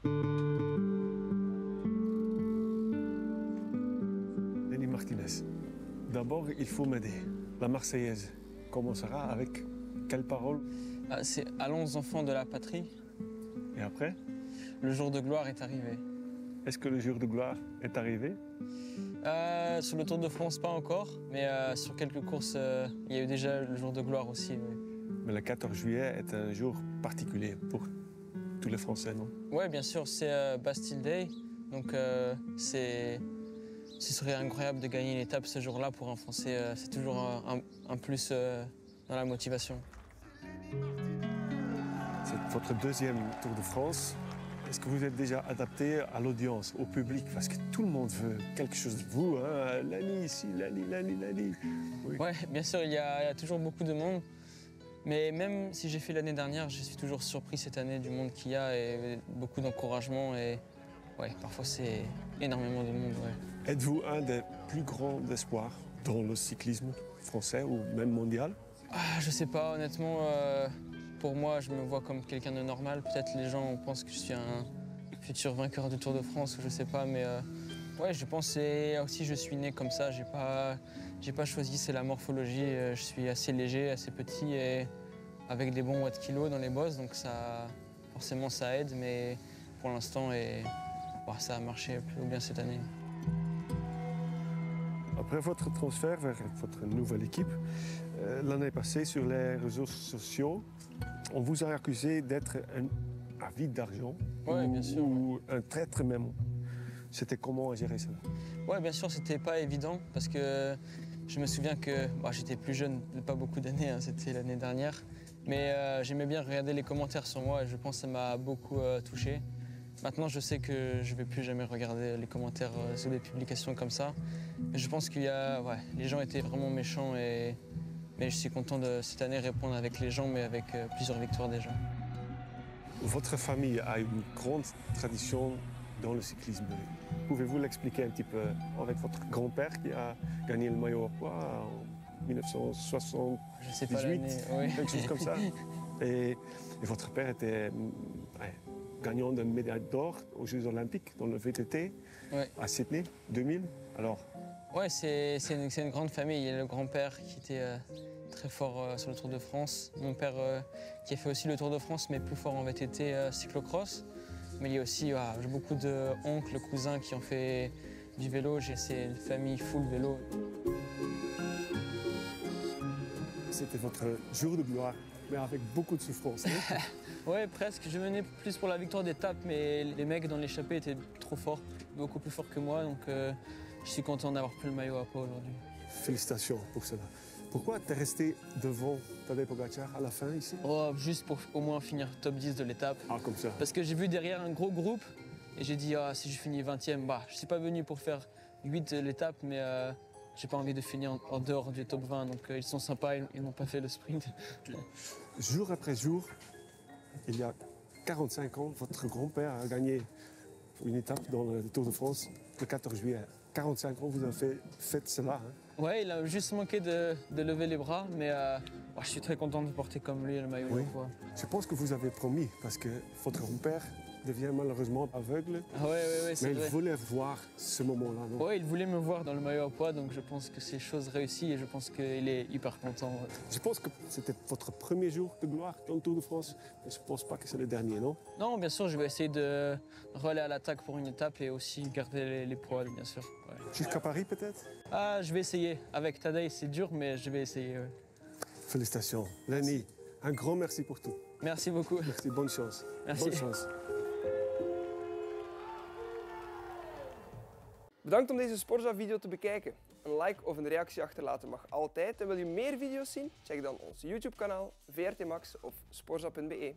Lenny Martinez. D'abord, il faut m'aider. La Marseillaise commencera avec quelle parole? C'est « Allons enfants de la patrie ». Et après? Le jour de gloire est arrivé. Est-ce que le jour de gloire est arrivé? Sur le Tour de France, pas encore, mais sur quelques courses, il y a eu déjà le jour de gloire aussi. Oui. Mais le 14 juillet est un jour particulier pour tous les Français, non? Oui, bien sûr, c'est Bastille Day, donc ce serait incroyable de gagner une étape ce jour-là pour un Français. C'est toujours un plus dans la motivation. C'est votre deuxième Tour de France. Est-ce que vous êtes déjà adapté à l'audience, au public? Parce que tout le monde veut quelque chose de vous, hein? Lenny ici, Lenny. Oui. Oui, bien sûr, il y a toujours beaucoup de monde. Mais même si j'ai fait l'année dernière, je suis toujours surpris cette année du monde qu'il y a et beaucoup d'encouragement. Et ouais, parfois c'est énormément de monde. Ouais. Êtes-vous un des plus grands espoirs dans le cyclisme français ou même mondial? Je sais pas, honnêtement, pour moi, je me vois comme quelqu'un de normal. Peut-être les gens pensent que je suis un futur vainqueur du Tour de France, ou je sais pas, mais ouais, je pense que aussi je suis né comme ça. J'ai pas choisi, c'est la morphologie. Je suis assez léger, assez petit et avec des bons watts kilos dans les bosses, donc ça, forcément ça aide, mais pour l'instant, ça a marché plutôt bien cette année. Après votre transfert vers votre nouvelle équipe, l'année passée sur les réseaux sociaux, on vous a accusé d'être un avide d'argent ou un traître même. C'était comment gérer ça? Oui, bien sûr, c'était pas évident parce que je me souviens que j'étais plus jeune, pas beaucoup d'années, hein, c'était l'année dernière. Mais j'aimais bien regarder les commentaires sur moi et je pense que ça m'a beaucoup touché. Maintenant, je sais que je ne vais plus jamais regarder les commentaires sur des publications comme ça. Mais je pense que les gens étaient vraiment méchants mais je suis content de cette année répondre avec les gens, mais avec plusieurs victoires déjà. Votre famille a une grande tradition dans le cyclisme. Pouvez-vous l'expliquer un petit peu avec votre grand-père qui a gagné le maillot à pois en 1978? Je sais pas l'année, oui. Quelque chose comme ça. Et votre père était gagnant d'une médaille d'or aux Jeux Olympiques dans le VTT à Sydney 2000. Alors, ouais, c'est une grande famille. Il y a le grand-père qui était très fort sur le Tour de France. Mon père qui a fait aussi le Tour de France, mais plus fort en VTT cyclocross. Mais il y a aussi j'ai beaucoup d'oncles, cousins qui ont fait du vélo. C'est une famille full vélo. C'était votre jour de gloire, mais avec beaucoup de souffrance. Ouais, presque. Je venais plus pour la victoire d'étape, mais les mecs dans l'échappée étaient trop forts, beaucoup plus forts que moi. Donc je suis content d'avoir pris le maillot à pois aujourd'hui. Félicitations pour cela. Pourquoi tu es resté devant Tadej Pogacar à la fin ici? Juste pour au moins finir top 10 de l'étape. Ah, comme ça. Parce que j'ai vu derrière un gros groupe et j'ai dit si je finis 20e, je ne suis pas venu pour faire 8 de l'étape, mais j'ai pas envie de finir en dehors du top 20. Donc ils sont sympas, ils n'ont pas fait le sprint. Jour après jour, il y a 45 ans, votre grand-père a gagné une étape dans le Tour de France le 14 juillet. 45 ans, vous avez fait cela. Hein? Ouais, il a juste manqué de lever les bras, mais je suis très content de porter comme lui le maillot à pois. Je pense que vous avez promis, parce que votre grand-père devient malheureusement aveugle. Ouais, mais il voulait voir ce moment-là, non? Oui, il voulait me voir dans le maillot à pois, donc je pense que c'est chose réussie et je pense qu'il est hyper content. Ouais. Je pense que c'était votre premier jour de gloire dans le Tour de France, mais je ne pense pas que c'est le dernier, non? Non, bien sûr, je vais essayer de relayer à l'attaque pour une étape et aussi garder les poils, bien sûr. Ouais. Jusqu'à Paris, peut-être? Je vais essayer. Avec Tadej, c'est dur, mais je vais essayer. Ouais. Félicitations. Lenny, un grand merci pour tout. Merci beaucoup. Merci, bonne chance. Merci. Bonne chance. Bedankt om deze Sporza-video te bekijken. Een like of een reactie achterlaten mag altijd. En wil je meer video's zien? Check dan ons YouTube-kanaal, VRT Max of sporza.be.